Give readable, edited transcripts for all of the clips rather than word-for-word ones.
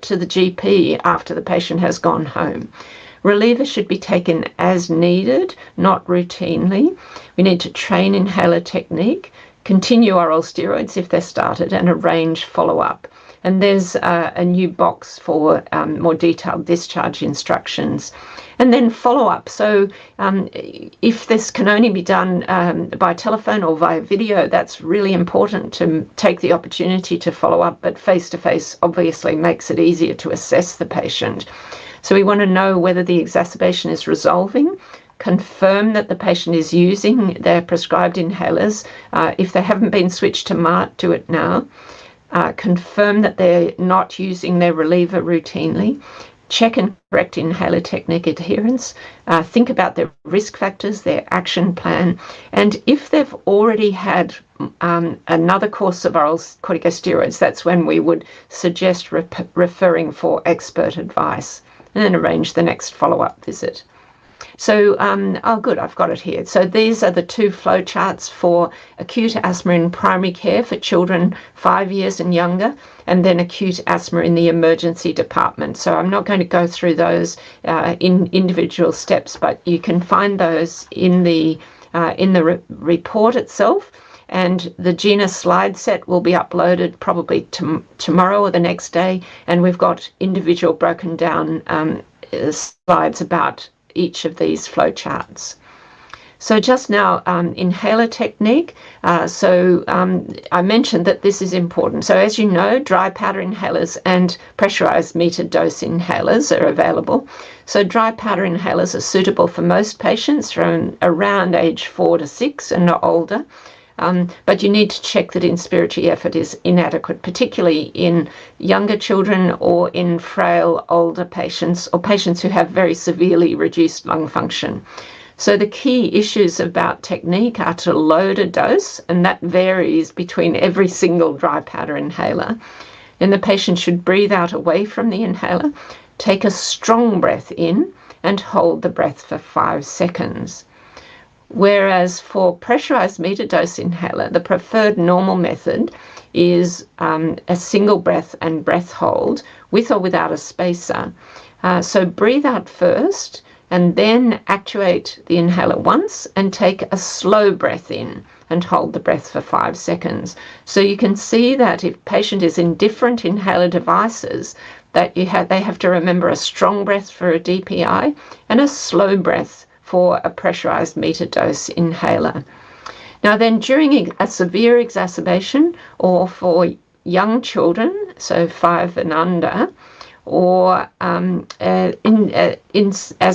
to the GP after the patient has gone home. Reliever should be taken as needed, not routinely. We need to train inhaler technique, continue oral steroids if they're started, and arrange follow-up. And there's a new box for more detailed discharge instructions. And then follow-up. So if this can only be done by telephone or via video, that's really important to take the opportunity to follow up, but face-to-face obviously makes it easier to assess the patient. So we want to know whether the exacerbation is resolving, confirm that the patient is using their prescribed inhalers. If they haven't been switched to MART, do it now. Confirm that they're not using their reliever routinely. Check and correct inhaler technique adherence. Think about their risk factors, their action plan. And if they've already had another course of oral corticosteroids, that's when we would suggest referring for expert advice, and then arrange the next follow-up visit. So, good, I've got it here. So these are the two flow charts for acute asthma in primary care for children 5 years and younger, and then acute asthma in the emergency department. So I'm not going to go through those in individual steps, but you can find those in the report itself. And the Gina slide set will be uploaded probably tomorrow or the next day, and we've got individual broken down slides about each of these flow charts. So just now, inhaler technique. I mentioned that this is important. So as you know, dry powder inhalers and pressurized metered dose inhalers are available. So dry powder inhalers are suitable for most patients from around age 4 to 6 and older. But you need to check that inspiratory effort is inadequate, particularly in younger children or in frail older patients or patients who have very severely reduced lung function. So the key issues about technique are to load a dose, and that varies between every single dry powder inhaler. And the patient should breathe out away from the inhaler, take a strong breath in, and hold the breath for 5 seconds. Whereas for pressurized metered dose inhaler, the preferred normal method is a single breath and breath hold with or without a spacer. So breathe out first and then actuate the inhaler once and take a slow breath in and hold the breath for 5 seconds. So you can see that if patient is in different inhaler devices, that they have to remember a strong breath for a DPI and a slow breath for a pressurized metered dose inhaler. Now then, during a severe exacerbation or for young children, so 5 and under, or as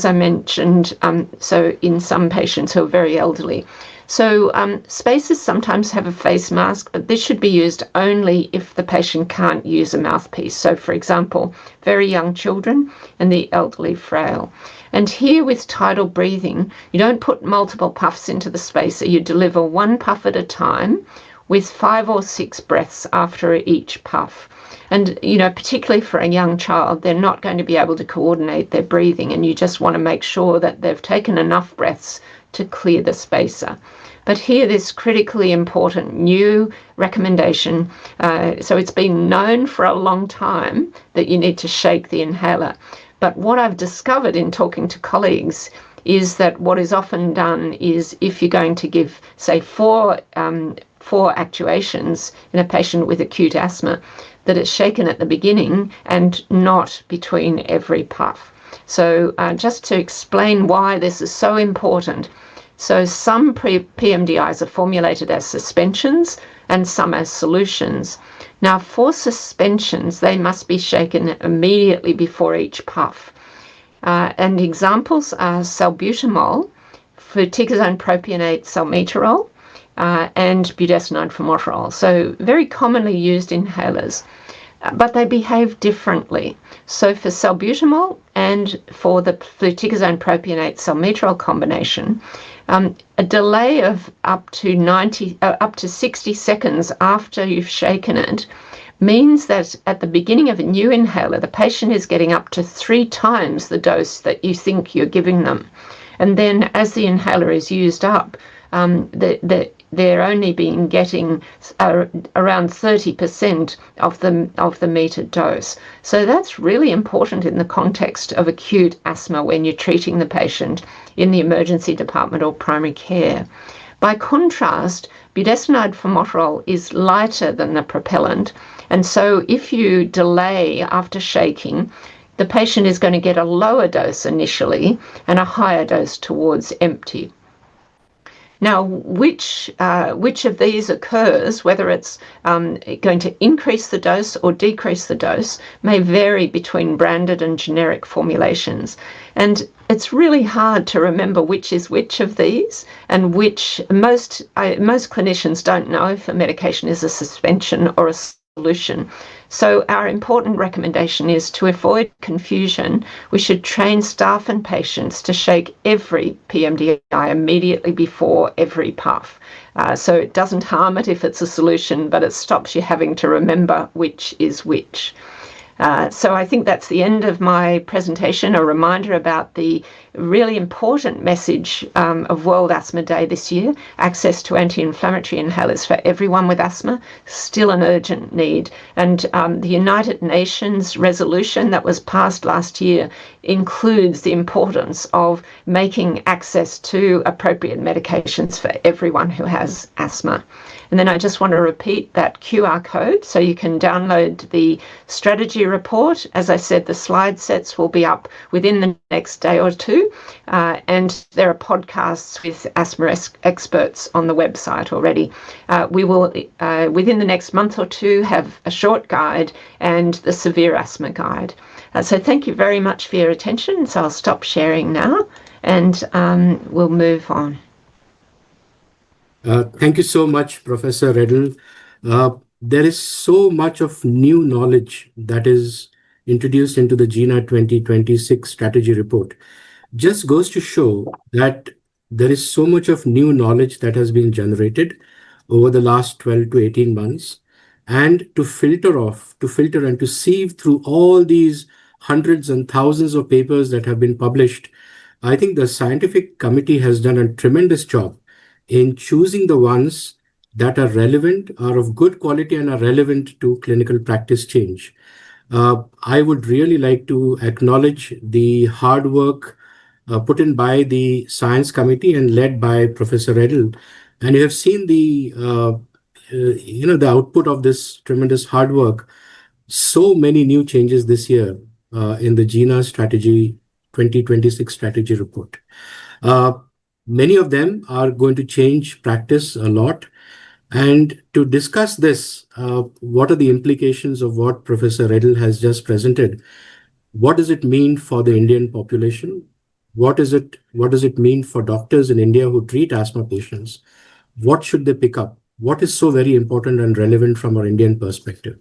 I mentioned, so in some patients who are very elderly. So spacers sometimes have a face mask, but this should be used only if the patient can't use a mouthpiece. So for example, very young children and the elderly frail. And here with tidal breathing, you don't put multiple puffs into the spacer. You deliver 1 puff at a time with 5 or 6 breaths after each puff. And, particularly for a young child, they're not going to be able to coordinate their breathing, and you just want to make sure that they've taken enough breaths to clear the spacer. But here, this critically important new recommendation, so it's been known for a long time that you need to shake the inhaler. But what I've discovered in talking to colleagues is that what is often done is if you're going to give, say, four actuations in a patient with acute asthma, that it's shaken at the beginning and not between every puff. So just to explain why this is so important. So some PMDIs are formulated as suspensions and some as solutions. Now for suspensions, they must be shaken immediately before each puff. And examples are salbutamol, fluticasone propionate salmeterol, and budesonide formoterol. So very commonly used inhalers, but they behave differently. So for salbutamol and for the fluticasone propionate salmeterol combination, a delay of up to 60 seconds after you've shaken it means that at the beginning of a new inhaler, the patient is getting up to 3 times the dose that you think you're giving them. And then as the inhaler is used up, they're only been getting around 30% of the metered dose. So that's really important in the context of acute asthma when you're treating the patient in the emergency department or primary care. By contrast, budesonide formoterol is lighter than the propellant, and so if you delay after shaking, the patient is going to get a lower dose initially and a higher dose towards empty. Now, which of these occurs, whether it's going to increase the dose or decrease the dose, may vary between branded and generic formulations. And it's really hard to remember which is which of these, and which most clinicians don't know if a medication is a suspension or a solution. So our important recommendation is to avoid confusion. We should train staff and patients to shake every PMDI immediately before every puff. So it doesn't harm it if it's a solution, but it stops you having to remember which is which. So I think that's the end of my presentation, a reminder about the really important message of World Asthma Day this year. Access to anti-inflammatory inhalers for everyone with asthma, still an urgent need. And the United Nations resolution that was passed last year includes the importance of making access to appropriate medications for everyone who has asthma. And then I just want to repeat that QR code so you can download the strategy report. As I said, the slide sets will be up within the next day or two, and there are podcasts with asthma experts on the website already. We will, within the next month or two, have a short guide and the severe asthma guide. So thank you very much for your attention. So I'll stop sharing now and we'll move on. Thank you so much, Professor Riddle. There is so much of new knowledge that is introduced into the Gina 2026 strategy report. Just goes to show that there is so much of new knowledge that has been generated over the last 12 to 18 months. And to filter and to sieve through all these hundreds and thousands of papers that have been published, I think the scientific committee has done a tremendous job in choosing the ones that are relevant, are of good quality, and are relevant to clinical practice change. I would really like to acknowledge the hard work put in by the science committee and led by Professor Riddle. And you have seen the output of this tremendous hard work. So many new changes this year in the Gina strategy 2026 strategy report. Many of them are going to change practice a lot. And to discuss this, what are the implications of what Professor Riddle has just presented? What does it mean for the Indian population? What does it mean for doctors in India who treat asthma patients? What should they pick up? What is so very important and relevant from our Indian perspective?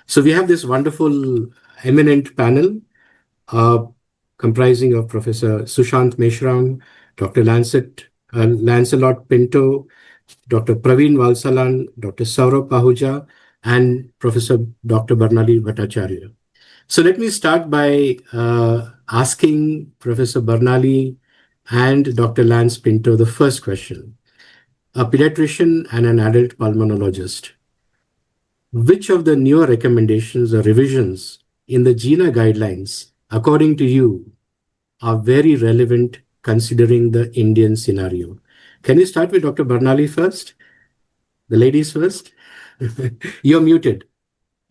So we have this wonderful, eminent panel comprising of Professor Sushant Meshram, Dr. Lancelot Pinto, Dr. Praveen Valsalan, Dr. Saurabh Pahuja, and Professor Dr. Barnali Bhattacharya. So let me start by asking Professor Barnali and Dr. Lance Pinto the first question. A pediatrician and an adult pulmonologist, which of the newer recommendations or revisions in the GINA guidelines, according to you, are very relevant considering the Indian scenario? Can you start with Dr. Barnali first? The ladies first? You're muted.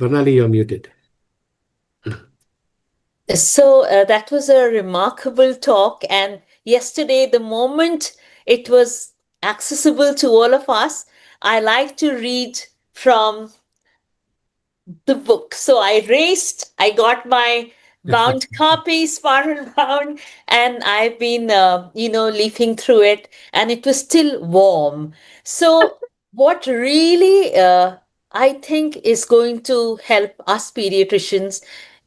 Barnali, you're muted. So that was a remarkable talk. And yesterday, the moment it was accessible to all of us, I like to read from the book. So I raced, I got my bound copy, spiral bound, and I've been, leafing through it, and it was still warm. So what really I think is going to help us pediatricians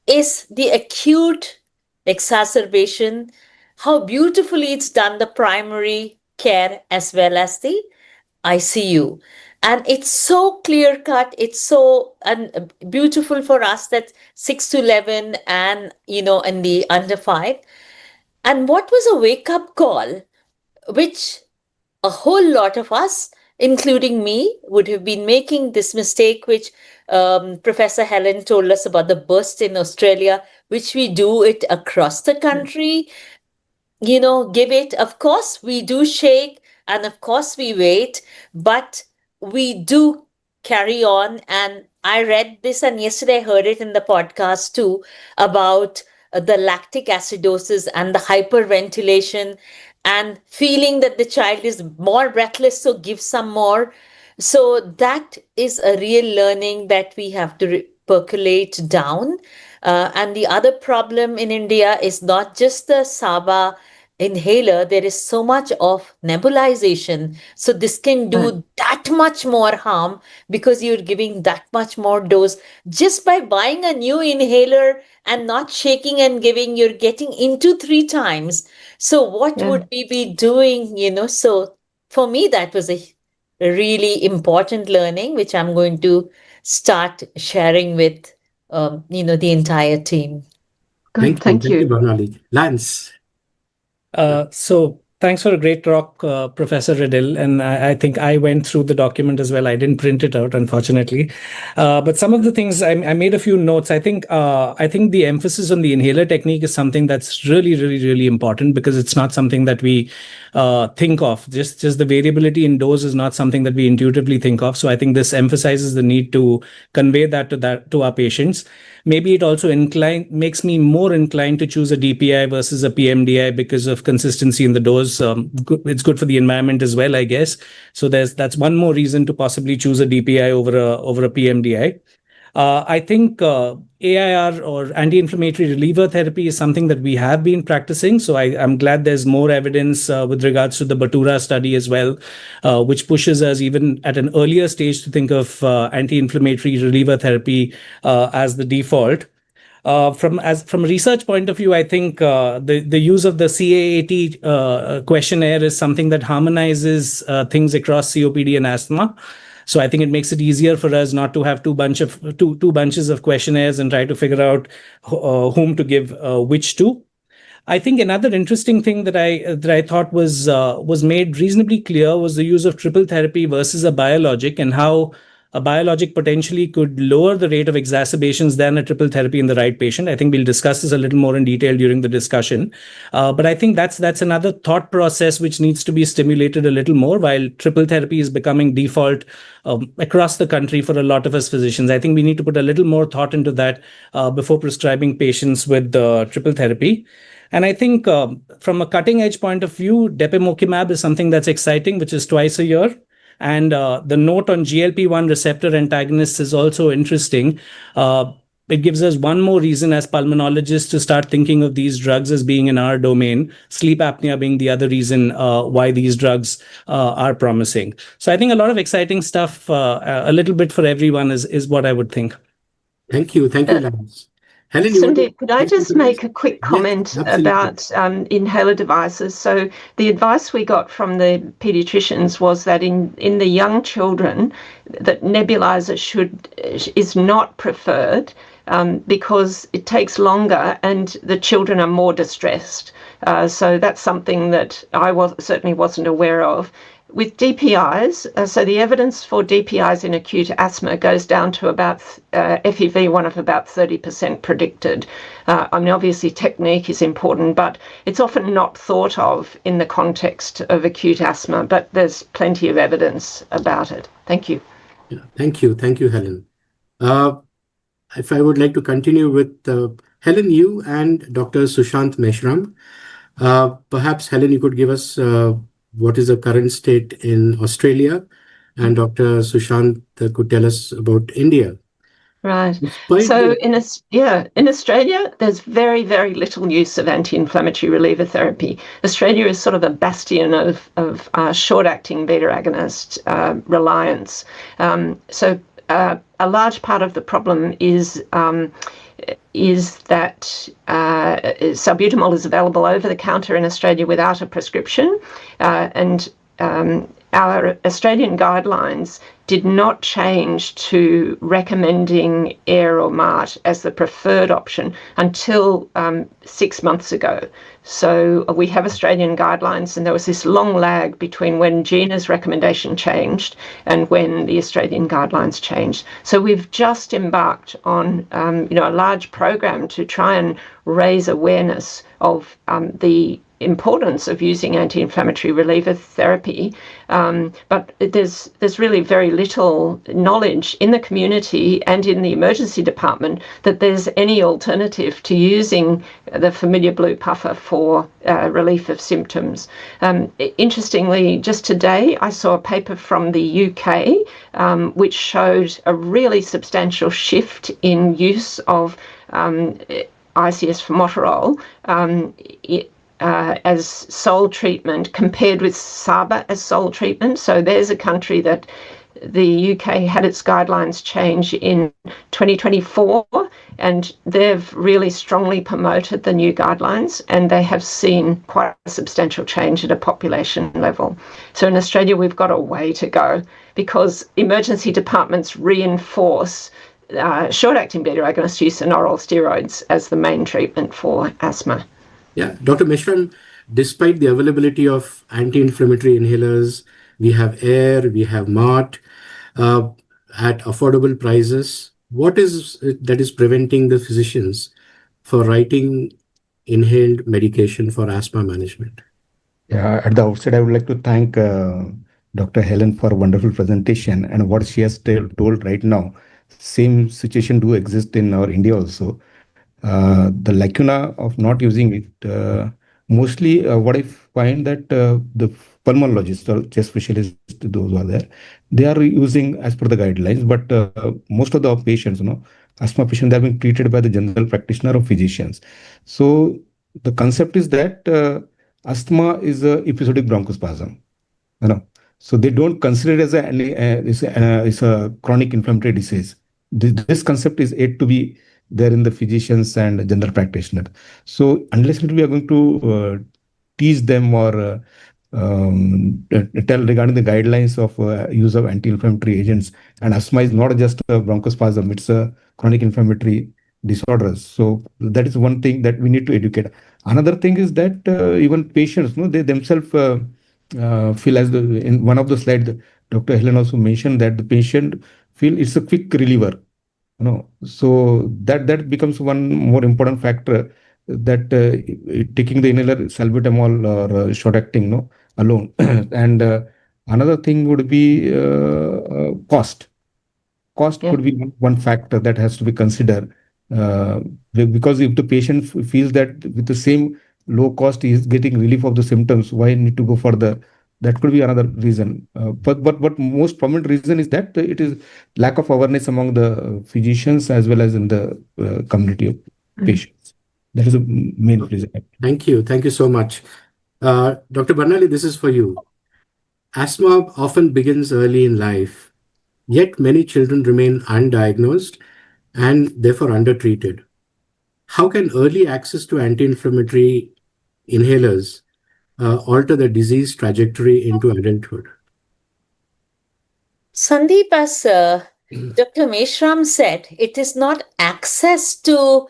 is the acute exacerbation, how beautifully it's done the primary care as well as the ICU. And it's so clear cut, it's so beautiful for us that 6 to 11 and, in the under 5. And what was a wake up call, which a whole lot of us including me, would have been making this mistake, which Professor Helen told us about the burst in Australia, which we do it across the country. Give it. Of course, we do shake and of course we wait, but we do carry on. And I read this, and yesterday I heard it in the podcast too, about the lactic acidosis and the hyperventilation and feeling that the child is more breathless, so give some more. So that is a real learning that we have to percolate down. And the other problem in India is not just the SABA inhaler, there is so much of nebulization. So this can do that much more harm because you're giving that much more dose. Just by buying a new inhaler and not shaking and giving, you're getting into 3 times. So what would we be doing, So for me, that was a really important learning, which I'm going to start sharing with, the entire team. Good, Thank you, Barnali. Lance. So thanks for a great talk, Professor Riddle. And I think I went through the document as well. I didn't print it out, unfortunately. But some of the things I made a few notes. I think the emphasis on the inhaler technique is something that's really, really, really important, because it's not something that we think of. Just the variability in dose is not something that we intuitively think of. So I think this emphasizes the need to convey that to our patients. Maybe it also makes me more inclined to choose a DPI versus a PMDI because of consistency in the dose. It's good for the environment as well, I guess. So that's one more reason to possibly choose a DPI over a PMDI. I think AIR, or anti-inflammatory reliever therapy, is something that we have been practicing. So I'm glad there's more evidence with regards to the Batura study as well, which pushes us even at an earlier stage to think of anti-inflammatory reliever therapy as the default. From a research point of view, I think the use of the CAAT questionnaire is something that harmonizes things across COPD and asthma. So I think it makes it easier for us not to have two bunches of questionnaires and try to figure out whom to give which to. I think another interesting thing that I thought was made reasonably clear was the use of triple therapy versus a biologic, and how a biologic potentially could lower the rate of exacerbations than a triple therapy in the right patient. I think we'll discuss this a little more in detail during the discussion. But I think that's another thought process which needs to be stimulated a little more, while triple therapy is becoming default across the country for a lot of us physicians. I think we need to put a little more thought into that before prescribing patients with triple therapy. And I think from a cutting edge point of view, depemokimab is something that's exciting, which is twice a year. And the note on GLP-1 receptor antagonists is also interesting. It gives us one more reason as pulmonologists to start thinking of these drugs as being in our domain, sleep apnea being the other reason why these drugs are promising. So I think a lot of exciting stuff, a little bit for everyone is what I would think. Thank you, Lance. Helen, Cindy, could I just make a quick comment about inhaler devices? So the advice we got from the pediatricians was that in the young children, that nebulizer is not preferred because it takes longer and the children are more distressed. So that's something that I certainly wasn't aware of. With DPIs, so the evidence for DPIs in acute asthma goes down to about FEV1 of about 30% predicted. Obviously technique is important, but it's often not thought of in the context of acute asthma, but there's plenty of evidence about it. Thank you. Yeah, thank you, Helen. If I would like to continue with Helen, you and Dr. Sushant Meshram. Perhaps, Helen, you could give us what is the current state in Australia, and Dr. Sushant could tell us about India. Right. So in Australia, there's very, very little use of anti-inflammatory reliever therapy. Australia is sort of a bastion of short-acting beta agonist reliance. So a large part of the problem is that salbutamol is available over the counter in Australia without a prescription, and our Australian guidelines did not change to recommending air or MART as the preferred option until 6 months ago. So we have Australian guidelines, and there was this long lag between when Gina's recommendation changed and when the Australian guidelines changed. So we've just embarked on a large program to try and raise awareness of the importance of using anti-inflammatory reliever therapy, but there's really very little knowledge in the community and in the emergency department that there's any alternative to using the familiar blue puffer for relief of symptoms. Interestingly, just today I saw a paper from the UK which showed a really substantial shift in use of ICS formoterol as sole treatment compared with SABA as sole treatment. So there's a country that the UK had its guidelines change in 2024, and they've really strongly promoted the new guidelines, and they have seen quite a substantial change at a population level. So in Australia, we've got a way to go because emergency departments reinforce short-acting beta-agonist use and oral steroids as the main treatment for asthma. Yeah, Dr. Mishran, despite the availability of anti-inflammatory inhalers, we have air, we have MART at affordable prices. What is it that is preventing the physicians for writing inhaled medication for asthma management? Yeah, at the outset, I would like to thank Dr. Helen for a wonderful presentation, and what she has told right now. Same situation do exist in our India also. The lacuna of not using it, mostly what I find that the pulmonologists or chest specialists, those who are there, they are using as per the guidelines, but most of the patients, asthma patients, they are being treated by the general practitioner or physicians. So the concept is that asthma is a episodic bronchospasm, so they don't consider it as it's a chronic inflammatory disease. This concept is yet to be there in the physicians and general practitioner. So unless we are going to teach them or tell regarding the guidelines of use of anti-inflammatory agents, and asthma is not just a bronchospasm, it's a chronic inflammatory disorders. So that is one thing that we need to educate. Another thing is that even patients, they themselves feel, as in one of the slides, Dr. Helen also mentioned that the patient feel it's a quick reliever. So that becomes one more important factor, that taking the inhaler salbutamol or short acting alone. And another thing would be cost. Cost could be one factor that has to be considered, because if the patient feels that with the same low cost he is getting relief of the symptoms, why need to go further? That could be another reason. But most prominent reason is that it is lack of awareness among the physicians as well as in the community of patients. That is the main reason. Thank you. Thank you so much. Dr. Barnali, this is for you. Asthma often begins early in life, yet many children remain undiagnosed and therefore undertreated. How can early access to anti-inflammatory inhalers alter the disease trajectory into adulthood? Sandeep, as Dr. Meshram said, it is not access to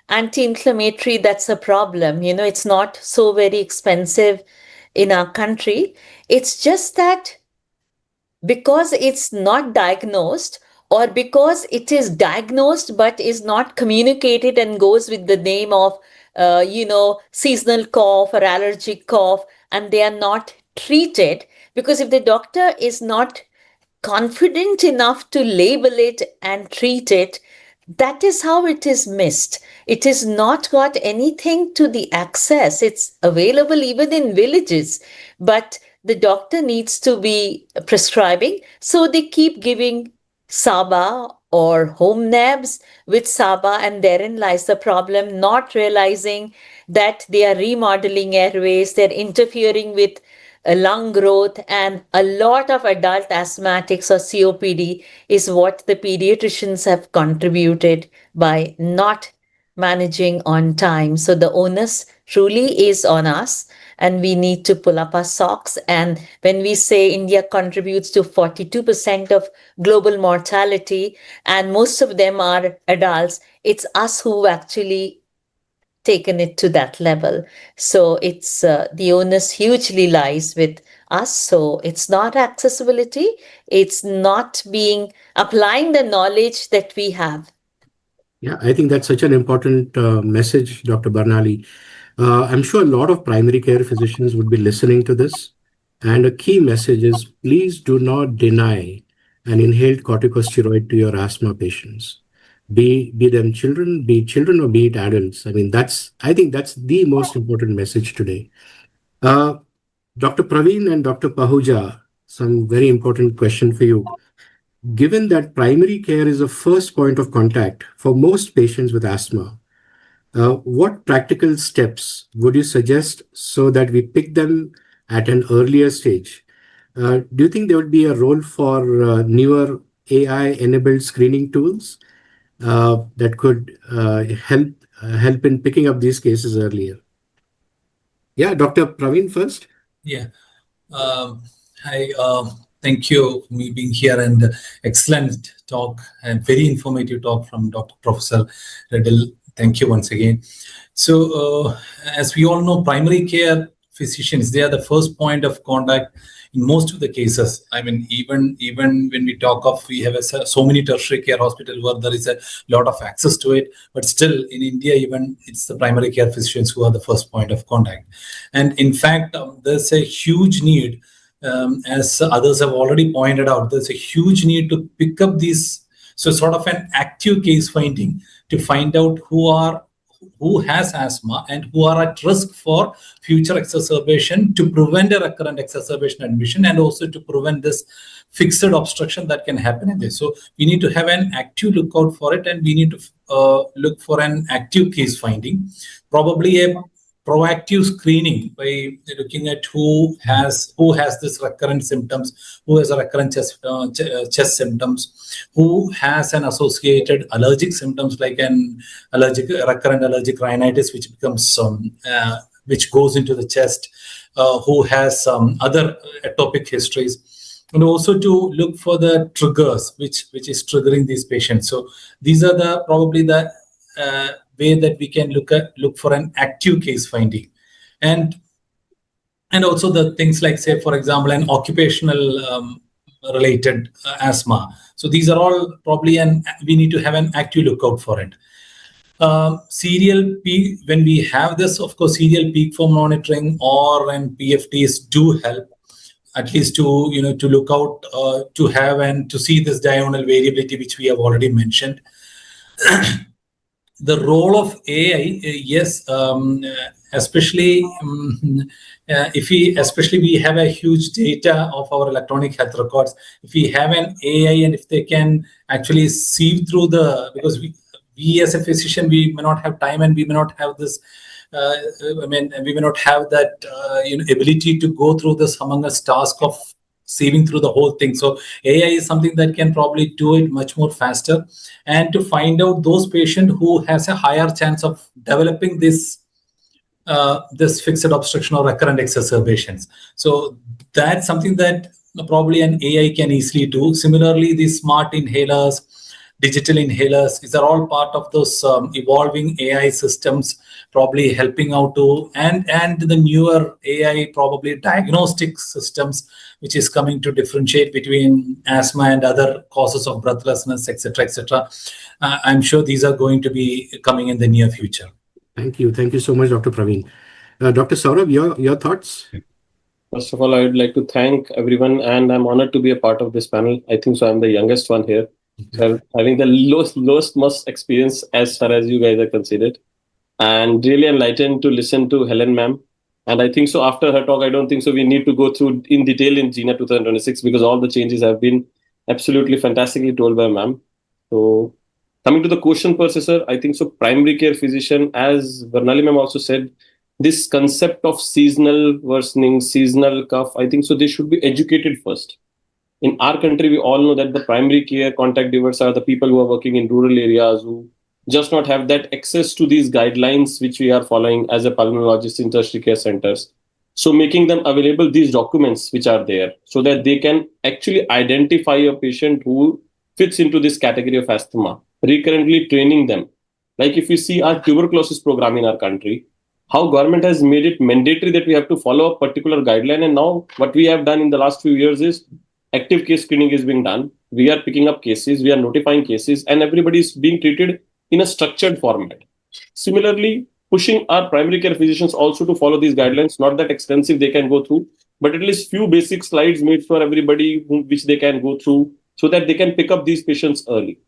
anti-inflammatory that's a problem. It's not so very expensive in our country. It's just that because it's not diagnosed, or because it is diagnosed but is not communicated and goes with the name of seasonal cough or allergic cough, and they are not treated, because if the doctor is not confident enough to label it and treat it, that is how it is missed. It is not got anything to the access. It's available even in villages, but the doctor needs to be prescribing. So they keep giving SABA or home nabs with SABA, and therein lies the problem, not realizing that they are remodeling airways, they're interfering with lung growth, and a lot of adult asthmatics or COPD is what the pediatricians have contributed by not managing on time. So the onus truly is on us, and we need to pull up our socks. And when we say India contributes to 42% of global mortality, and most of them are adults, it's us who actually taken it to that level. So it's the onus hugely lies with us. So it's not accessibility, it's not applying the knowledge that we have. Yeah, I think that's such an important message, Dr. Barnali. I'm sure a lot of primary care physicians would be listening to this. And a key message is please do not deny an inhaled corticosteroid to your asthma patients. Be them children, be it children or be it adults. I mean, I think that's the most important message today. Uh, Dr. Praveen and Dr. Pahuja, some very important question for you. Given that primary care is the first point of contact for most patients with asthma, what practical steps would you suggest so that we pick them at an earlier stage? Do you think there would be a role for newer AI-enabled screening tools that could help in picking up these cases earlier? Yeah, Dr. Praveen first. Yeah. Hi. Thank you for me being here, and excellent talk and very informative talk from Dr. Professor Riddle. Thank you once again. So, as we all know, primary care physicians, they are the first point of contact in most of the cases. I mean, even when we talk of, we have so many tertiary care hospitals where there is a lot of access to it, but still in India, even it's the primary care physicians who are the first point of contact. And in fact, there's a huge need, as others have already pointed out, there's a huge need to pick up these, so sort of an active case finding to find out who has asthma and who are at risk for future exacerbation, to prevent a recurrent exacerbation admission, and also to prevent this fixed obstruction that can happen in this. So we need to have an active lookout for it, and we need to look for an active case finding, probably a proactive screening by looking at who has this recurrent symptoms, who has a recurrent chest symptoms, who has an associated allergic symptoms like an recurrent allergic rhinitis, which becomes which goes into the chest, who has some other atopic histories, and also to look for the triggers which is triggering these patients. So these are probably the way that we can look for an active case finding, and also the things like, say, for example, an occupational related asthma. So these are all probably, we need to have an active lookout for it. Serial peak, when we have this, of course, serial peak for monitoring or and PFTs do help, at least to look out, to have and to see this diurnal variability which we have already mentioned. The role of AI, yes, especially if we have a huge data of our electronic health records, if we have an AI and if they can actually sieve through because we as a physician, we may not have time and we may not have this, we may not have that ability to go through this humongous task of sieving through the whole thing. So AI is something that can probably do it much more faster, and to find out those patients who has a higher chance of developing this fixed obstruction or recurrent exacerbations. So that's something that probably an AI can easily do. Similarly, these smart inhalers, digital inhalers, these are all part of those evolving AI systems, probably helping out to, and the newer AI probably diagnostic systems, which is coming to differentiate between asthma and other causes of breathlessness, etc., etc. I'm sure these are going to be coming in the near future. Thank you so much, Dr. Praveen. Dr. Saurabh, your thoughts? First of all, I would like to thank everyone, and I'm honored to be a part of this panel. I think so. I'm the youngest one here. So I'm having the lowest most experience as far as you guys are considered, and really enlightened to listen to Helen ma'am. And I think so after her talk, I don't think so we need to go through in detail in Gina 2026, because all the changes have been absolutely fantastically told by ma'am. So coming to the question, Professor, I think so primary care physician, as Barnali ma'am also said, this concept of seasonal worsening, seasonal cough, I think so they should be educated first. In our country, we all know that the primary care contact givers are the people who are working in rural areas, who just not have that access to these guidelines which we are following as a pulmonologist in tertiary care centers. So making them available, these documents which are there, so that they can actually identify a patient who fits into this category of asthma, recurrently training them. Like if you see our tuberculosis program in our country, how government has made it mandatory that we have to follow a particular guideline. And now what we have done in the last few years is active case screening is being done. We are picking up cases, we are notifying cases, and everybody is being treated in a structured format. Similarly, pushing our primary care physicians also to follow these guidelines, not that extensive they can go through, but at least few basic slides made for everybody which they can go through so that they can pick up these patients early.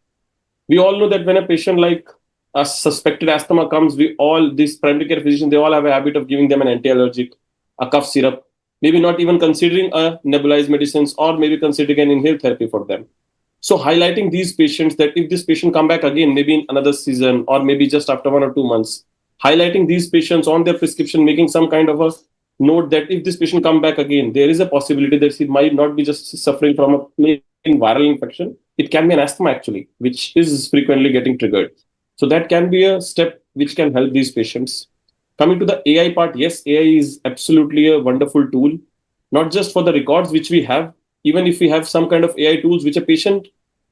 We all know that when a patient like a suspected asthma comes, these primary care physicians, they all have a habit of giving them an anti-allergic, a cough syrup, maybe not even considering a nebulized medicines or maybe considering an inhaled therapy for them. So highlighting these patients that if this patient come back again, maybe in another season or maybe just after 1 or 2 months, highlighting these patients on their prescription, making some kind of a note that if this patient come back again, there is a possibility that he might not be just suffering from a plain viral infection. It can be an asthma actually, which is frequently getting triggered. So that can be a step which can help these patients. Coming to the AI part, yes, AI is absolutely a wonderful tool, not just for the records which we have, even if we have some kind of AI tools which which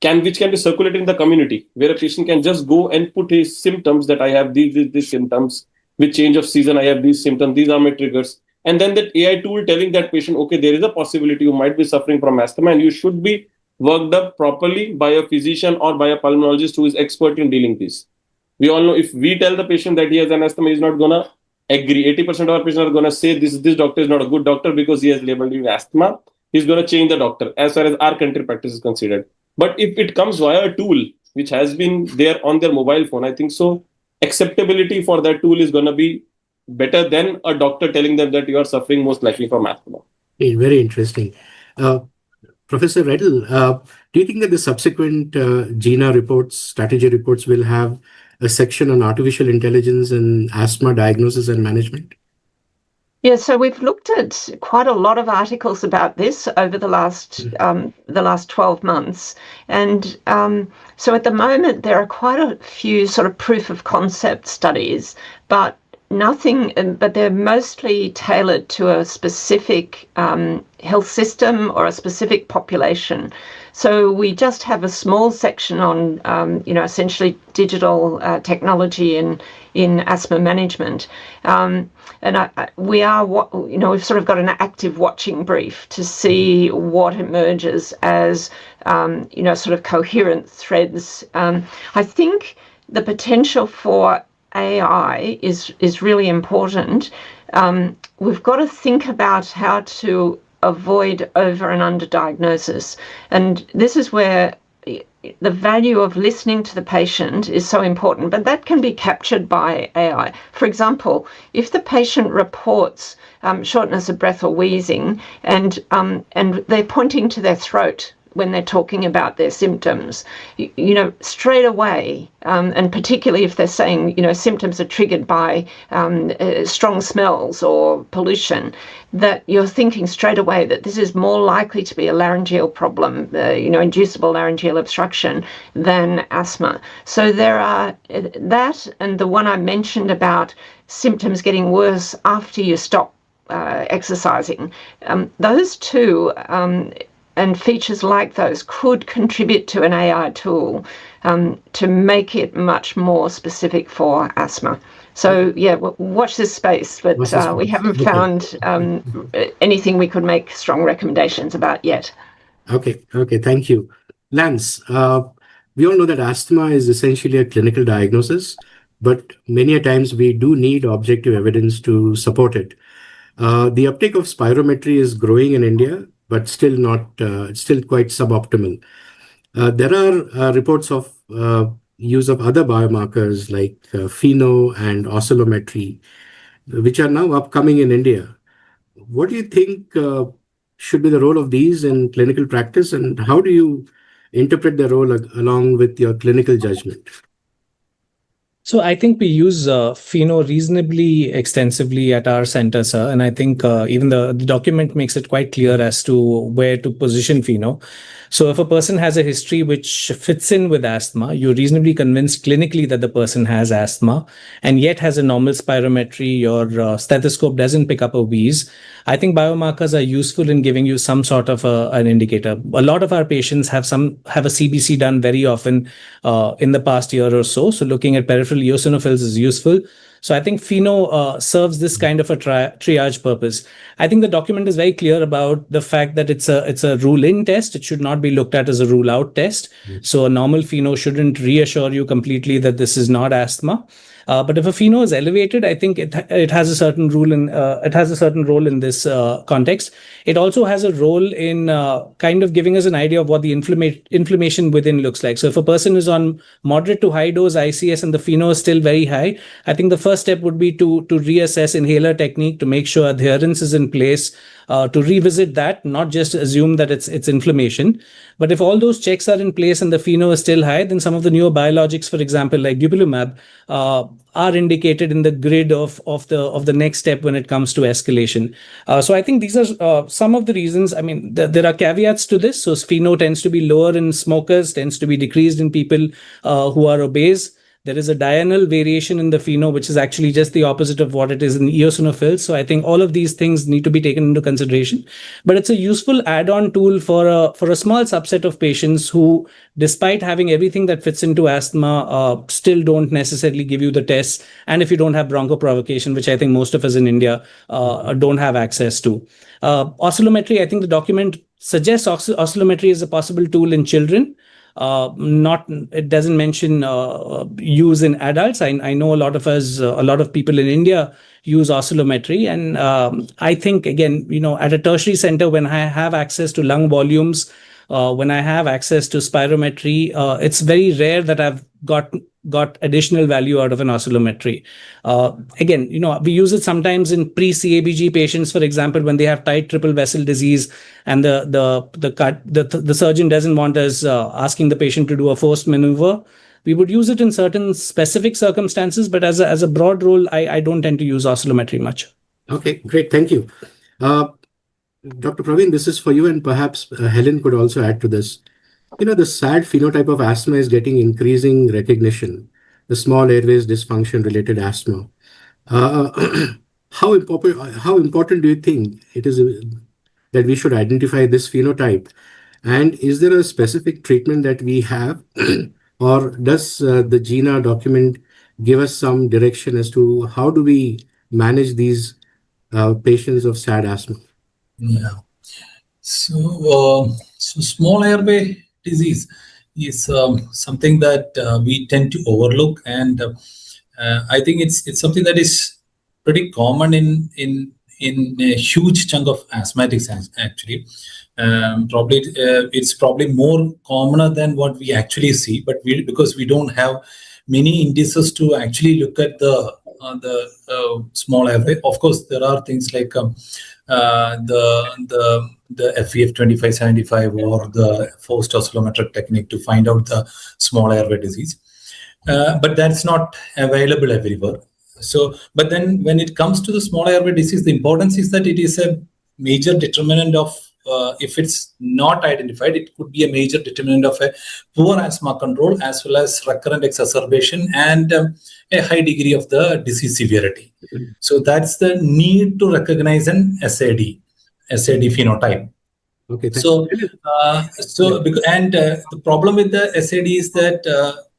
can be circulated in the community, where a patient can just go and put his symptoms that I have these symptoms, with change of season, I have these symptoms, these are my triggers. And then that AI tool telling that patient, okay, there is a possibility you might be suffering from asthma and you should be worked up properly by a physician or by a pulmonologist who is expert in dealing this. We all know if we tell the patient that he has an asthma, he's not going to agree. 80% of our patients are going to say this doctor is not a good doctor because he has labeled you asthma. He's going to change the doctor as far as our country practice is considered. But if it comes via a tool which has been there on their mobile phone, I think so acceptability for that tool is going to be better than a doctor telling them that you are suffering most likely from asthma. Very interesting. Professor Redl, do you think that the subsequent Gina reports, strategy reports will have a section on artificial intelligence and asthma diagnosis and management? Yeah, so we've looked at quite a lot of articles about this over the last 12 months. And so at the moment, there are quite a few sort of proof of concept studies, but they're mostly tailored to a specific health system or a specific population. So we just have a small section on, essentially digital technology in asthma management. We've sort of got an active watching brief to see what emerges as, sort of coherent threads. I think the potential for AI is really important. We've got to think about how to avoid over and under diagnosis. And this is where the value of listening to the patient is so important, but that can be captured by AI. For example, if the patient reports shortness of breath or wheezing and they're pointing to their throat when they're talking about their symptoms, straight away, and particularly if they're saying, symptoms are triggered by strong smells or pollution, that you're thinking straight away that this is more likely to be a laryngeal problem, inducible laryngeal obstruction than asthma. So there are that, and the one I mentioned about symptoms getting worse after you stop exercising. Those two and features like those could contribute to an AI tool to make it much more specific for asthma. So, yeah, watch this space, but we haven't found anything we could make strong recommendations about yet. Okay, thank you. Lance, we all know that asthma is essentially a clinical diagnosis, but many a times we do need objective evidence to support it. The uptake of spirometry is growing in India, but still quite suboptimal. There are reports of use of other biomarkers like pheno and oscillometry, which are now upcoming in India. What do you think should be the role of these in clinical practice, and how do you interpret their role along with your clinical judgment? So I think we use Pheno reasonably extensively at our center, sir. And I think even the document makes it quite clear as to where to position Pheno. So if a person has a history which fits in with asthma, you're reasonably convinced clinically that the person has asthma and yet has a normal spirometry, your stethoscope doesn't pick up a wheeze, I think biomarkers are useful in giving you some sort of an indicator. A lot of our patients have a CBC done very often in the past year or so. So looking at peripheral eosinophils is useful. So I think Pheno serves this kind of a triage purpose. I think the document is very clear about the fact that it's a rule-in test. It should not be looked at as a rule-out test. So a normal Pheno shouldn't reassure you completely that this is not asthma. But if a Pheno is elevated, I think it has a certain role in this context. It also has a role in kind of giving us an idea of what the inflammation within looks like. So if a person is on moderate to high dose ICS and the Pheno is still very high, I think the first step would be to reassess inhaler technique to make sure adherence is in place. To revisit that, not just assume that it's inflammation. But if all those checks are in place and the Pheno is still high, then some of the newer biologics, for example, like dupilumab, are indicated in the grid of the next step when it comes to escalation. So I think these are some of the reasons. I mean, there are caveats to this. So Pheno tends to be lower in smokers, tends to be decreased in people who are obese. There is a diurnal variation in the Pheno, which is actually just the opposite of what it is in eosinophils. So I think all of these things need to be taken into consideration. But it's a useful add-on tool for a small subset of patients who, despite having everything that fits into asthma, still don't necessarily give you the tests. And if you don't have bronchoprovocation, which I think most of us in India don't have access to. Oscillometry, I think the document suggests oscillometry is a possible tool in children. It doesn't mention use in adults. I know a lot of people in India use oscillometry, and I think again, at a tertiary center, when I have access to lung volumes, when I have access to spirometry, it's very rare that I've got additional value out of an oscillometry. Again, we use it sometimes in pre-CABG patients, for example, when they have tight triple vessel disease, and the surgeon doesn't want us asking the patient to do a forced maneuver. We would use it in certain specific circumstances, but as a broad rule, I don't tend to use oscillometry much. Okay, great, thank you. Dr. Praveen, this is for you, and perhaps Helen could also add to this. The SAD phenotype of asthma is getting increasing recognition, the small airways dysfunction related asthma. How important do you think it is that we should identify this phenotype? And is there a specific treatment that we have? Or does the Gina document give us some direction as to how do we manage these patients of SAD asthma? Yeah. So small airway disease is something that we tend to overlook, and I think it's something that is pretty common in a huge chunk of asthmatics actually. It's probably more commoner than what we actually see, but because we don't have many indices to actually look at the small airway. Of course, there are things like the FEF 2575 or the forced oscillometric technique to find out the small airway disease, but that's not available everywhere. So, but then when it comes to the small airway disease, the importance is that it is a major determinant of if it's not identified, it could be a major determinant of a poor asthma control as well as recurrent exacerbation and a high degree of the disease severity. So that's the need to recognize an SAD phenotype. Okay. So the problem with the SAD is that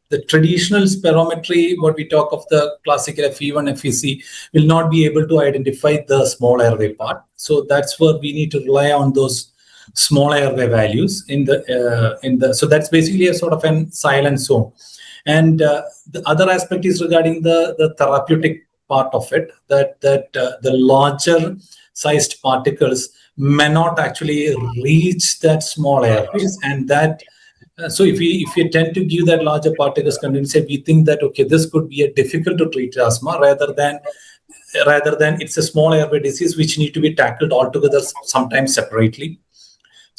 the traditional spirometry, what we talk of the classical FE1, FEC, will not be able to identify the small airway part. So that's where we need to rely on those small airway values so that's basically a sort of an silent zone. And the other aspect is regarding the therapeutic part of it, that the larger sized particles may not actually reach that small airways, and that so if we tend to give that larger particles condensate, we think that okay, this could be a difficult to treat asthma rather than it's a small airway disease which need to be tackled altogether, sometimes separately.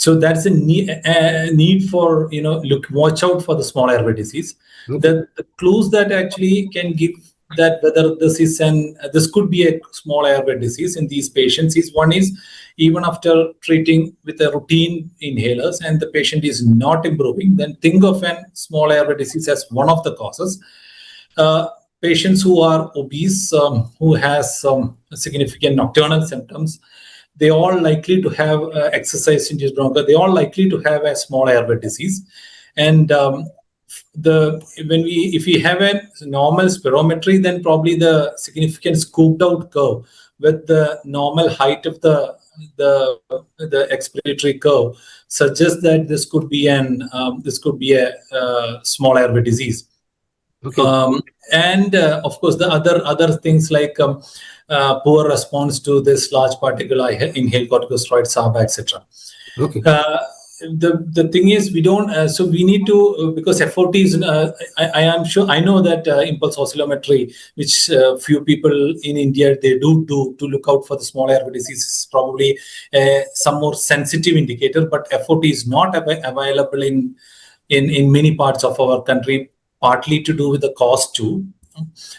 So that's a need for, watch out for the small airway disease. Okay. The clues that actually can give that whether this could be a small airway disease in these patients is, one is, even after treating with a routine inhalers and the patient is not improving, then think of a small airway disease as one of the causes. Patients who are obese, who has some significant nocturnal symptoms, they are likely to have exercise-induced bronchitis. They are likely to have a small airway disease, and if we have a normal spirometry, then probably the significant scooped out curve with the normal height of the expiratory curve suggests that this could be a small airway disease. Okay. And of course, the other things like poor response to this large particle inhaled corticosteroid, SABA, etc. Okay. The thing is, we don't. So we need to, because FOT is. I am sure. I know that impulse oscillometry, which few people in India they do to look out for the small airway disease, is probably some more sensitive indicator. But FOT is not available in many parts of our country, partly to do with the cost too.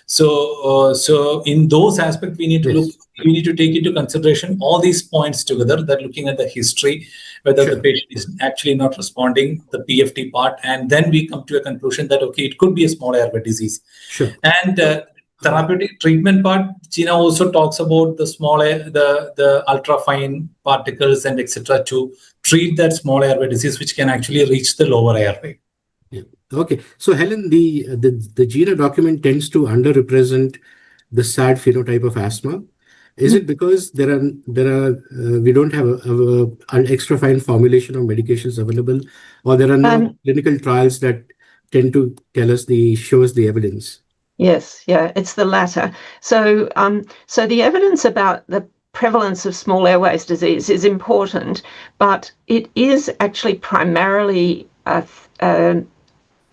So in those aspects, we need to look. We need to take into consideration all these points together. That looking at the history, whether the patient is actually not responding, the PFT part, and then we come to a conclusion that okay, it could be a small airway disease. Sure. And therapeutic treatment part, Gina also talks about the ultra fine particles and etc. to treat that small airway disease, which can actually reach the lower airway. Yeah. Okay. So Helen, the Gina document tends to underrepresent the SAD phenotype of asthma. Is it because we don't have an extra fine formulation of medications available, or there are no clinical trials that tend to shows the evidence? Yes, yeah, it's the latter. So the evidence about the prevalence of small airways disease is important, but it is actually primarily a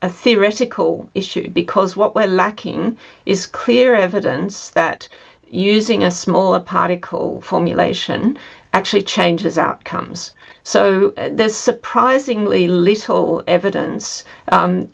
theoretical issue, because what we're lacking is clear evidence that using a smaller particle formulation actually changes outcomes. So there's surprisingly little evidence. I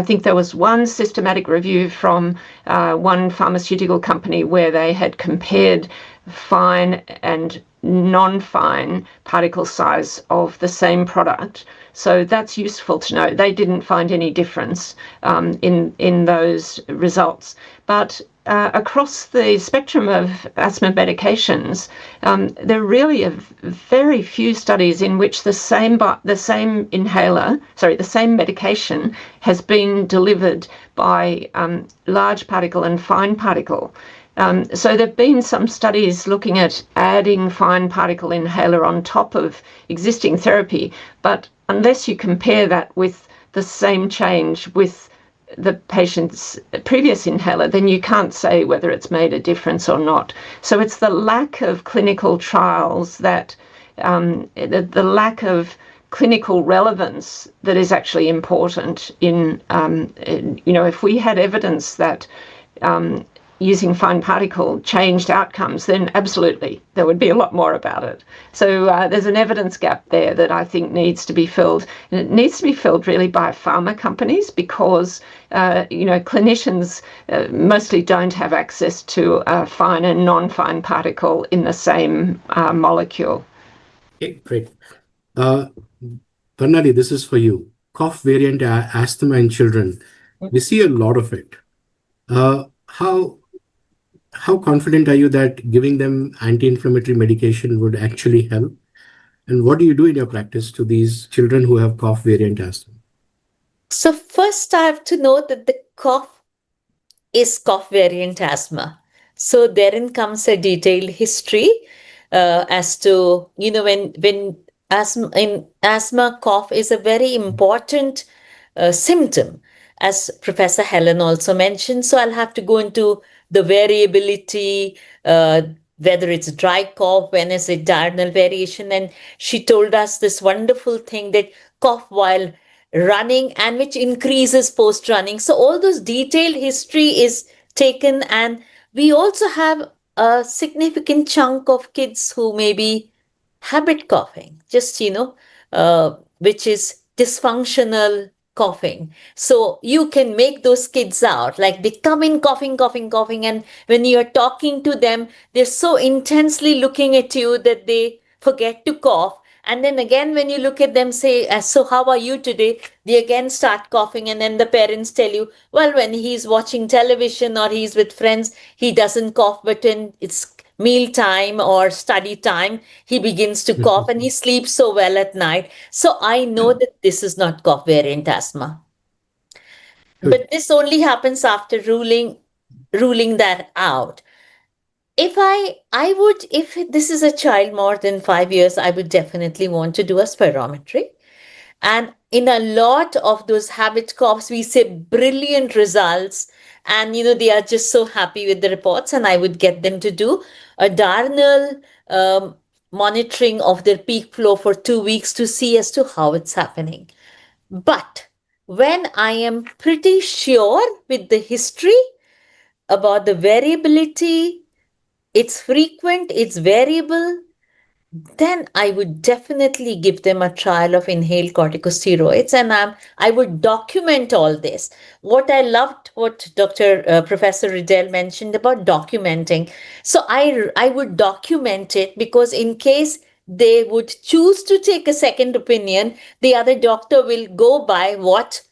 think there was one systematic review from one pharmaceutical company where they had compared fine and non-fine particle size of the same product. So that's useful to know. They didn't find any difference in those results. But across the spectrum of asthma medications, there really are very few studies in which the same medication has been delivered by large particle and fine particle. So there have been some studies looking at adding fine particle inhaler on top of existing therapy, but unless you compare that with the same change with the patient's previous inhaler, then you can't say whether it's made a difference or not. So it's the lack of clinical trials the lack of clinical relevance that is actually important if we had evidence that using fine particle changed outcomes, then absolutely there would be a lot more about it. So there's an evidence gap there that I think needs to be filled. And it needs to be filled really by pharma companies, because clinicians mostly don't have access to a fine and non-fine particle in the same molecule. Okay, great. Pernali, this is for you. Cough variant asthma in children. We see a lot of it. How confident are you that giving them anti-inflammatory medication would actually help? And what do you do in your practice to these children who have cough variant asthma? So first I have to note that the cough is cough variant asthma. So therein comes a detailed history as to, when asthma, cough is a very important symptom, as Professor Helen also mentioned. So I'll have to go into the variability, whether it's dry cough, when is it diurnal variation. And she told us this wonderful thing that cough while running and which increases post running. So all those detailed history is taken, and we also have a significant chunk of kids who maybe habit coughing, just, which is dysfunctional coughing. So you can make those kids out, like they come in coughing, coughing, coughing. And when you're talking to them, they're so intensely looking at you that they forget to cough. And then again, when you look at them, say, so how are you today? They again start coughing. And then the parents tell you, well, when he's watching television or he's with friends, he doesn't cough. But when it's meal time or study time, he begins to cough and he sleeps so well at night. So I know that this is not cough variant asthma. But this only happens after ruling that out. If this is a child more than 5 years, I would definitely want to do a spirometry. And in a lot of those habit coughs, we say brilliant results. And, they are just so happy with the reports. And I would get them to do a diurnal monitoring of their peak flow for 2 weeks to see as to how it's happening. But when I am pretty sure with the history about the variability, it's frequent, it's variable, then I would definitely give them a trial of inhaled corticosteroids, and I would document all this. What I loved, what Professor Riddell mentioned about documenting. So I would document it, because in case they would choose to take a second opinion, the other doctor will go by what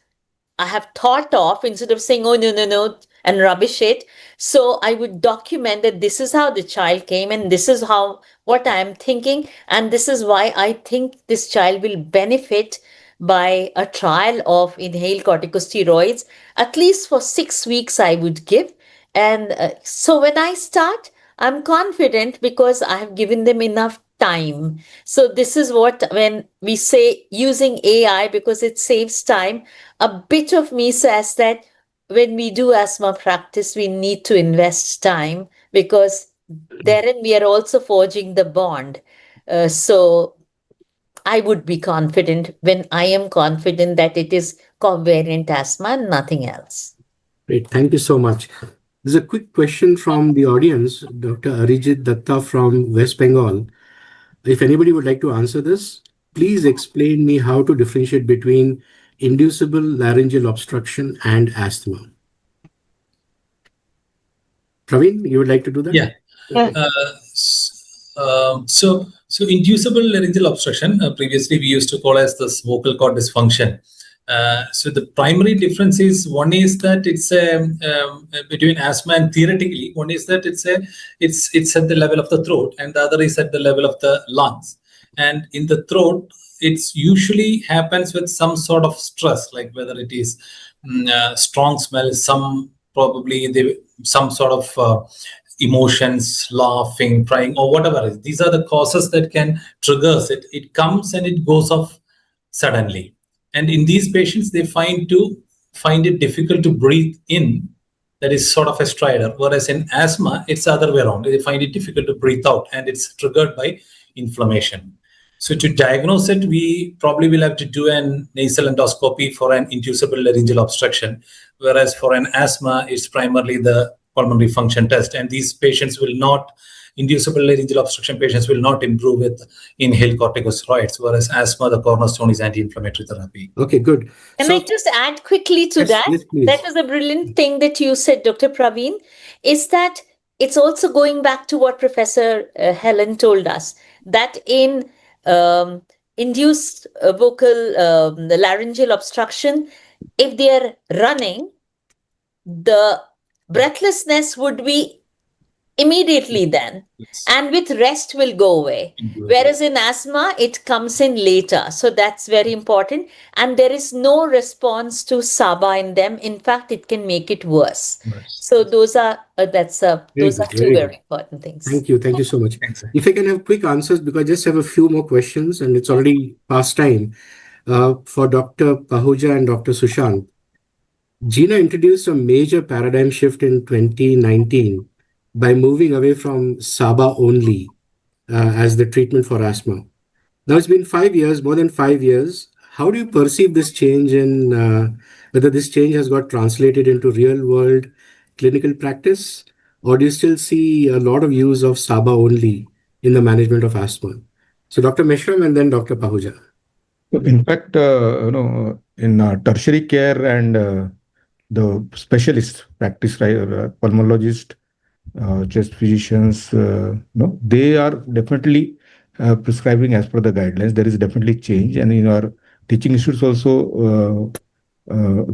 I have thought of instead of saying, oh, no, and rubbish it. So I would document that this is how the child came and this is what I am thinking. And this is why I think this child will benefit by a trial of inhaled corticosteroids, at least for 6 weeks I would give. And so when I start, I'm confident because I have given them enough time. So this is what, when we say using AI because it saves time, a bit of me says that when we do asthma practice, we need to invest time, because therein we are also forging the bond. So I would be confident when I am confident that it is covariant asthma and nothing else. Great. Thank you so much. There's a quick question from the audience, Dr. Arijit Datta from West Bengal. If anybody would like to answer this, please explain me how to differentiate between inducible laryngeal obstruction and asthma. Praveen, you would like to do that? Yeah. So inducible laryngeal obstruction, previously we used to call as this vocal cord dysfunction. So the primary difference is, one is that it's between asthma and theoretically, one is that it's at the level of the throat, and the other is at the level of the lungs. And in the throat, it's usually happens with some sort of stress, like whether it is strong smell, some sort of emotions, laughing, crying, or whatever it is. These are the causes that can trigger it. It comes and it goes off suddenly. And in these patients, they find it difficult to breathe in. That is sort of a stridor. Whereas in asthma, it's the other way around. They find it difficult to breathe out, and it's triggered by inflammation. So to diagnose it, we probably will have to do an nasal endoscopy for an inducible laryngeal obstruction. Whereas for an asthma, it's primarily the pulmonary function test. And these patients will not, inducible laryngeal obstruction patients will not improve with inhaled corticosteroids, whereas asthma, the cornerstone is anti-inflammatory therapy. Okay, good. Can I just add quickly to that? Yes, please. That was a brilliant thing that you said, Dr. Praveen, is that it's also going back to what Professor Helen told us, that in induced vocal laryngeal obstruction, if they are running, the breathlessness would be immediately then, and with rest will go away. Whereas in asthma, it comes in later. So that's very important. And there is no response to SABA in them. In fact, it can make it worse. So those are two very important things. Thank you so much. Thanks. If I can have quick answers, because I just have a few more questions and it's already past time. For Dr. Pahuja and Dr. Sushant, Gina introduced a major paradigm shift in 2019 by moving away from SABA only as the treatment for asthma. Now it's been 5 years, more than 5 years. How do you perceive this change in whether this change has got translated into real world clinical practice, or do you still see a lot of use of SABA only in the management of asthma? So Dr. Mishram and then Dr. Pahuja. In fact, in tertiary care and the specialist practice, right, pulmonologist, chest physicians, no, they are definitely prescribing as per the guidelines. There is definitely change, and in our teaching institutes also,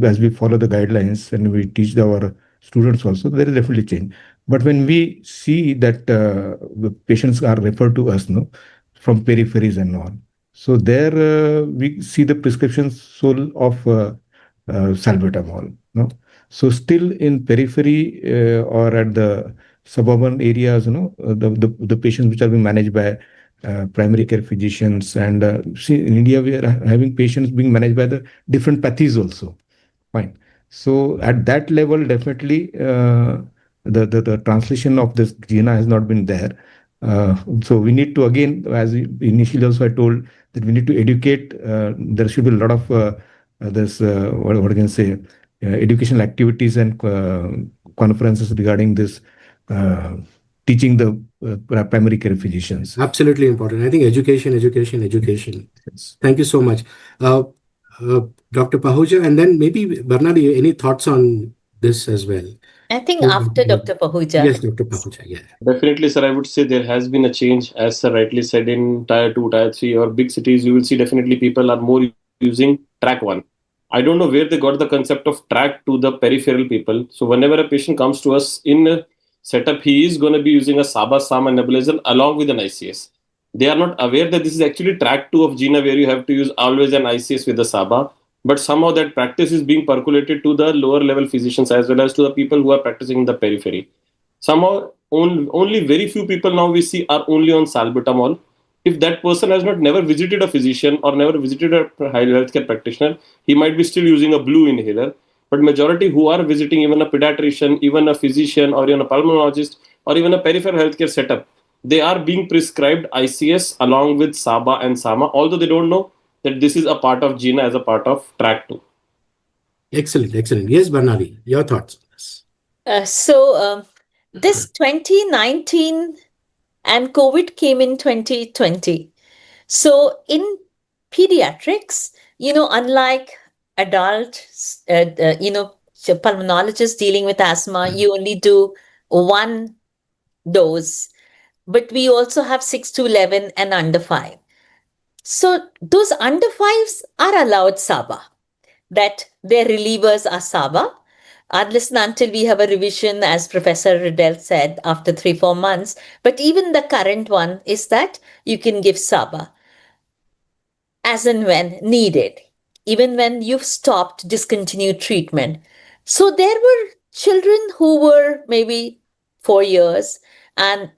as we follow the guidelines and we teach our students also, there is definitely change. But when we see that the patients are referred to us, no, from peripheries and all, so there we see the prescriptions sold of salbutamol, no. So still in periphery or at the suburban areas, the patients which are being managed by primary care physicians, and see in India we are having patients being managed by the different pathies also. Fine. So at that level, definitely the translation of this Gina has not been there. So we need to, again, as initially also I told, that we need to educate. There should be a lot of this what can I say, educational activities and conferences regarding this, teaching the primary care physicians. Absolutely important. I think education, education, education. Yes. Thank you so much. Dr. Pahuja, and then maybe Barnali, any thoughts on this as well? I think after Dr. Pahuja. Yes, Dr. Pahuja, yeah. Definitely, sir. I would say there has been a change, as sir rightly said, in tier 2, tier 3, or big cities. You will see definitely people are more using track 1. I don't know where they got the concept of track to the peripheral people. So whenever a patient comes to us in a setup, he is going to be using a SABA SAMA nebulizer along with an ICS. They are not aware that this is actually track 2 of Gina, where you have to use always an ICS with the SABA. But somehow that practice is being percolated to the lower level physicians as well as to the people who are practicing in the periphery. Somehow only very few people now we see are only on salbutamol. If that person has not never visited a physician or never visited a healthcare practitioner, he might be still using a blue inhaler. But majority who are visiting, even a pediatrician, even a physician, or even a pulmonologist, or even a peripheral healthcare setup, they are being prescribed ICS along with SABA and SAMA, although they don't know that this is a part of Gina as a part of track 2. Excellent, excellent. Yes, Barnali, your thoughts on this? This 2019 and COVID came in 2020. So in pediatrics, unlike adults, pulmonologists dealing with asthma, you only do one dose, but we also have 6 to 11 and under 5. So those under 5s are allowed SABA, that their relievers are SABA, unless and until we have a revision, as Professor Riddell said, after 3-4 months. But even the current one is that you can give SABA as and when needed, even when you've stopped discontinued treatment. So there were children who were maybe 4 years, and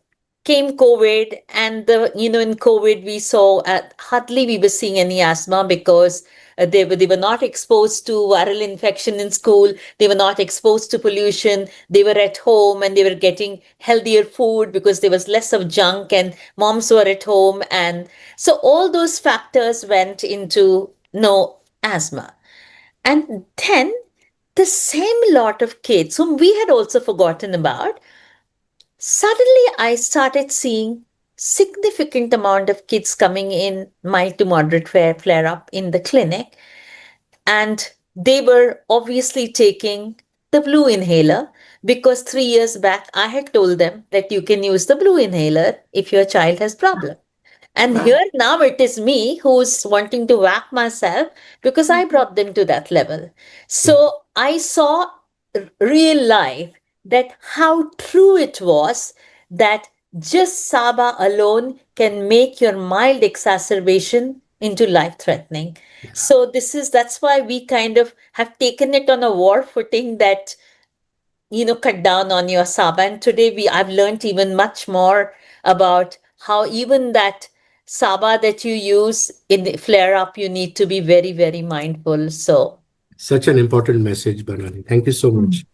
came COVID, and in COVID we saw hardly we were seeing any asthma, because they were not exposed to viral infection in school, they were not exposed to pollution, they were at home and they were getting healthier food because there was less of junk, and moms were at home, and so all those factors went into no asthma. And then the same lot of kids whom we had also forgotten about, suddenly I started seeing significant amount of kids coming in mild to moderate flare up in the clinic, and they were obviously taking the blue inhaler, because 3 years back I had told them that you can use the blue inhaler if your child has problem. And here now it is me who's wanting to whack myself because I brought them to that level. So I saw real life that how true it was that just SABA alone can make your mild exacerbation into life-threatening. Yeah. So that's why we kind of have taken it on a war footing, that cut down on your SABA. And today I've learned even much more about how even that SABA that you use in the flare up, you need to be very, very mindful. So Such an important message, Barnali. Thank you so much.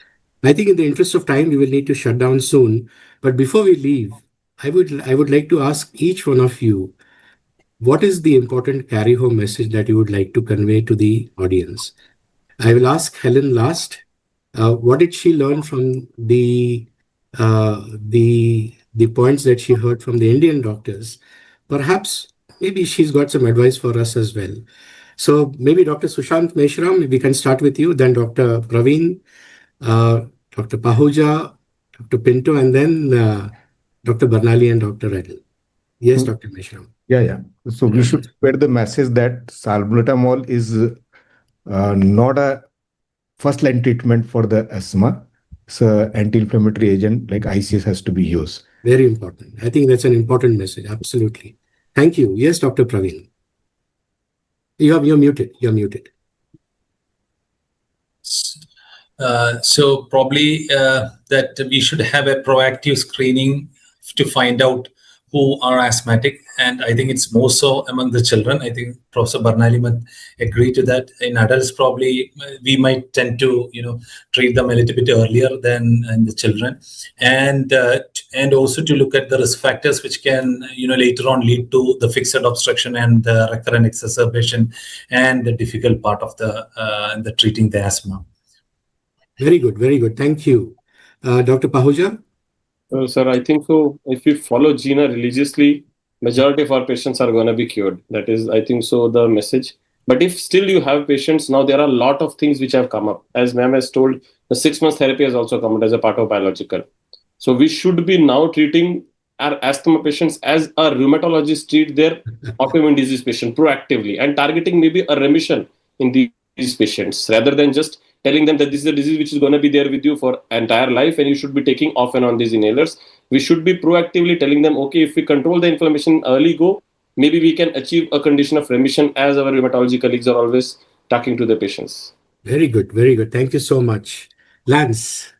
I think in the interest of time, we will need to shut down soon. But before we leave, I would like to ask each one of you, what is the important carry home message that you would like to convey to the audience? I will ask Helen last. What did she learn from the points that she heard from the Indian doctors? Perhaps maybe she's got some advice for us as well. So maybe Dr. Sushant Meshram, we can start with you, then Dr. Praveen, Dr. Pahuja, Dr. Pinto, and then Dr. Barnali and Dr. Redl. Yes, Dr. Meshram. Yeah. So we should spread the message that salbutamol is not a first-line treatment for the asthma. It's an anti-inflammatory agent like ICS has to be used. Very important. I think that's an important message. Absolutely. Thank you. Yes, Dr. Praveen. You're muted. You're muted. So probably that we should have a proactive screening to find out who are asthmatic, and I think it's more so among the children. I think Professor Barnali might agree to that. In adults, probably we might tend to treat them a little bit earlier than in the children, and also to look at the risk factors which can later on lead to the fixed obstruction and the recurrent exacerbation and the difficult part of the treating the asthma. Very good. Very good. Thank you. Dr. Pahuja? Sir, I think so. If we follow Gina religiously, majority of our patients are going to be cured. That is, I think so, the message. But if still you have patients, now there are a lot of things which have come up. As ma'am has told, the 6-month therapy has also come out as a part of biological. So we should be now treating our asthma patients as a rheumatologist treat their autoimmune disease patient proactively and targeting maybe a remission in these patients rather than just telling them that this is a disease which is going to be there with you for entire life and you should be taking off and on these inhalers. We should be proactively telling them, okay, if we control the inflammation early go, maybe we can achieve a condition of remission, as our rheumatology colleagues are always talking to the patients. Very good. Very good. Thank you so much. Lance?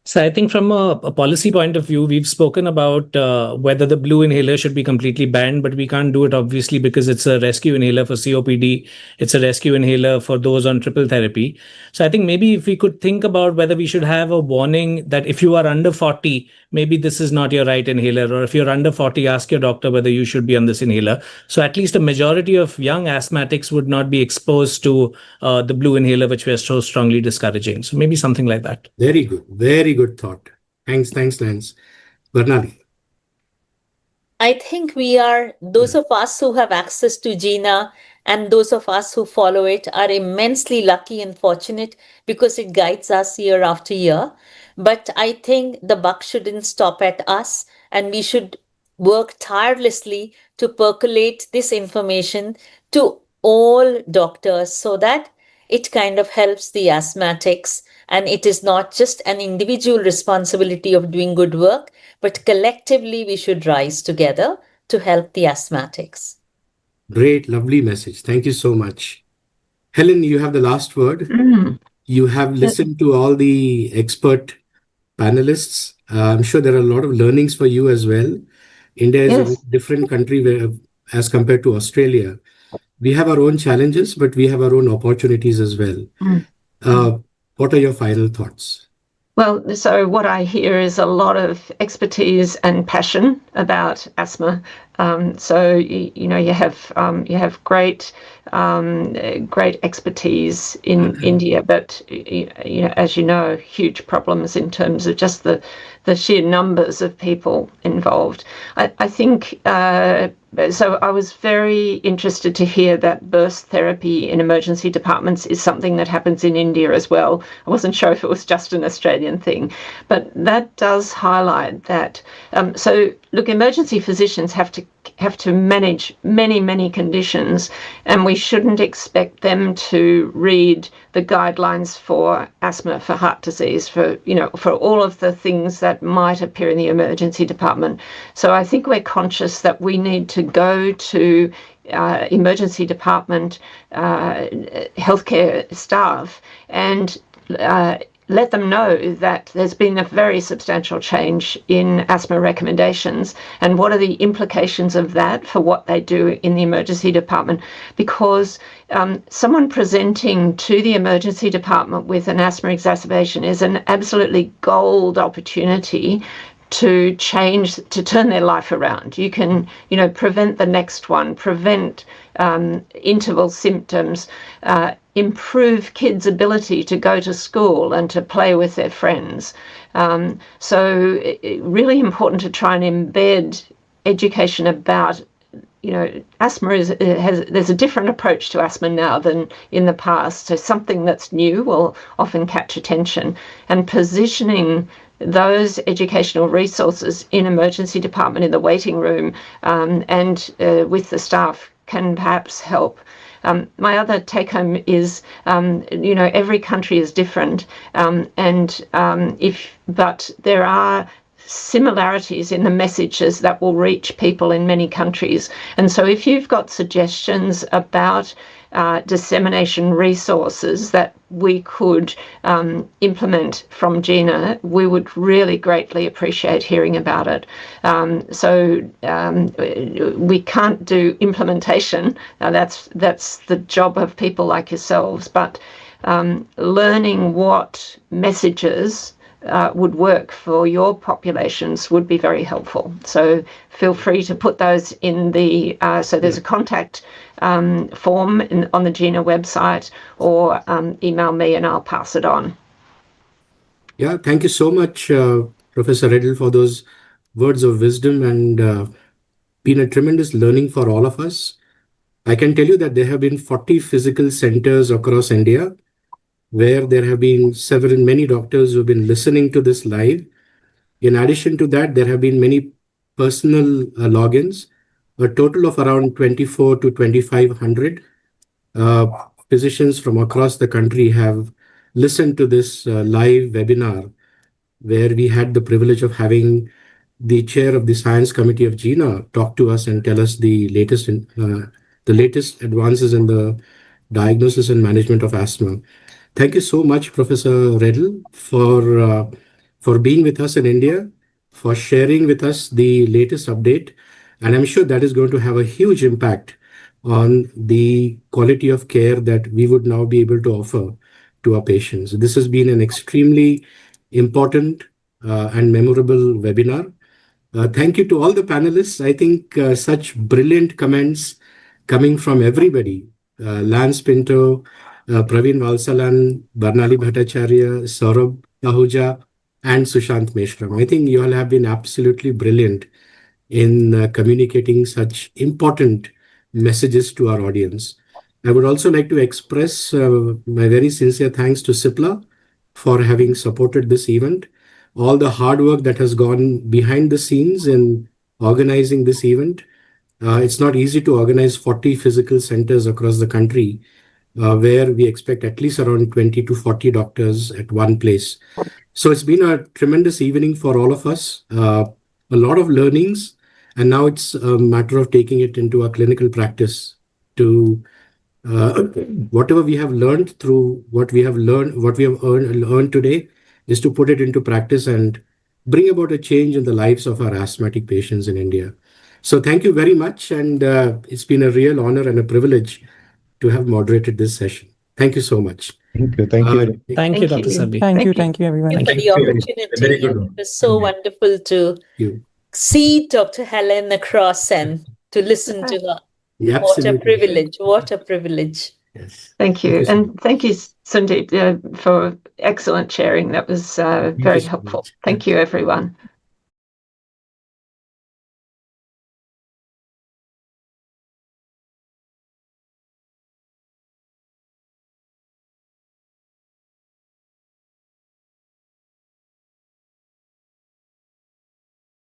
So I think from a policy point of view, we've spoken about whether the blue inhaler should be completely banned, but we can't do it obviously because it's a rescue inhaler for COPD. It's a rescue inhaler for those on triple therapy. So I think maybe if we could think about whether we should have a warning that if you are under 40, maybe this is not your right inhaler, or if you're under 40, ask your doctor whether you should be on this inhaler. So at least a majority of young asthmatics would not be exposed to the blue inhaler, which we're so strongly discouraging. So maybe something like that. Very good. Very good thought. Thanks, Lance. Barnali? I think we are, those of us who have access to Gina and those of us who follow it are immensely lucky and fortunate because it guides us year after year. But I think the buck shouldn't stop at us and we should work tirelessly to percolate this information to all doctors so that it kind of helps the asthmatics. And it is not just an individual responsibility of doing good work, but collectively we should rise together to help the asthmatics. Great, lovely message. Thank you so much. Helen, you have the last word. You have listened to all the expert panelists. I'm sure there are a lot of learnings for you as well. India is a different country as compared to Australia. We have our own challenges, but we have our own opportunities as well. What are your final thoughts? Well, so what I hear is a lot of expertise and passion about asthma. So you have great expertise in India, but as you know, huge problems in terms of just the sheer numbers of people involved. I think. So I was very interested to hear that burst therapy in emergency departments is something that happens in India as well. I wasn't sure if it was just an Australian thing, but that does highlight that. So look, emergency physicians have to manage many conditions, and we shouldn't expect them to read the guidelines for asthma, for heart disease, for all of the things that might appear in the emergency department. So I think we're conscious that we need to go to emergency department healthcare staff and let them know that there's been a very substantial change in asthma recommendations and what are the implications of that for what they do in the emergency department. Because someone presenting to the emergency department with an asthma exacerbation is an absolutely gold opportunity to turn their life around. You can, prevent the next one, prevent interval symptoms, improve kids' ability to go to school and to play with their friends. So really important to try and embed education about asthma there's a different approach to asthma now than in the past. So something that's new will often catch attention, and positioning those educational resources in emergency department, in the waiting room, and with the staff can perhaps help. My other take home is, every country is different, but there are similarities in the messages that will reach people in many countries. And so if you've got suggestions about dissemination resources that we could implement from Gina, we would really greatly appreciate hearing about it. We can't do implementation. That's the job of people like yourselves, but learning what messages would work for your populations would be very helpful. So feel free to put those in the, so there's a contact form on the Gina website, or email me and I'll pass it on. Yeah, thank you so much, Professor Riddle, for those words of wisdom, and been a tremendous learning for all of us. I can tell you that there have been 40 physical centers across India, where there have been many doctors who have been listening to this live. In addition to that, there have been many personal logins. A total of around 24 to 2,500 physicians from across the country have listened to this live webinar, where we had the privilege of having the chair of the science committee of Gina talk to us and tell us the latest advances in the diagnosis and management of asthma. Thank you so much, Professor Riddle, for being with us in India, for sharing with us the latest update. And I'm sure that is going to have a huge impact on the quality of care that we would now be able to offer to our patients. This has been an extremely important and memorable webinar. Thank you to all the panelists. I think such brilliant comments coming from everybody. Lance Pinto, Praveen Valsalan, Barnali Bhattacharya, Saurabh Ahuja, and Sushant Meshram. I think you all have been absolutely brilliant in communicating such important messages to our audience. I would also like to express my very sincere thanks to Cipla for having supported this event. All the hard work that has gone behind the scenes in organizing this event. It's not easy to organize 40 physical centers across the country, where we expect at least around 20 to 40 doctors at one place. So it's been a tremendous evening for all of us, a lot of learnings, and now it's a matter of taking it into our clinical practice to whatever we have learned through what we have learned today is to put it into practice and bring about a change in the lives of our asthmatic patients in India. So thank you very much, and it's been a real honor and a privilege to have moderated this session. Thank you so much. Thank you. Thank you. Thank you, Dr. Sabi. Thank you, everyone. Thank you for the opportunity. Very good one. It was so wonderful to see Dr. Helen across and to listen to her. Yeah, what a absolutely. privilege. What a privilege. Yes. Thank you. And thank you, Sandeep, for excellent sharing. That was very so helpful. much. Thank you, everyone.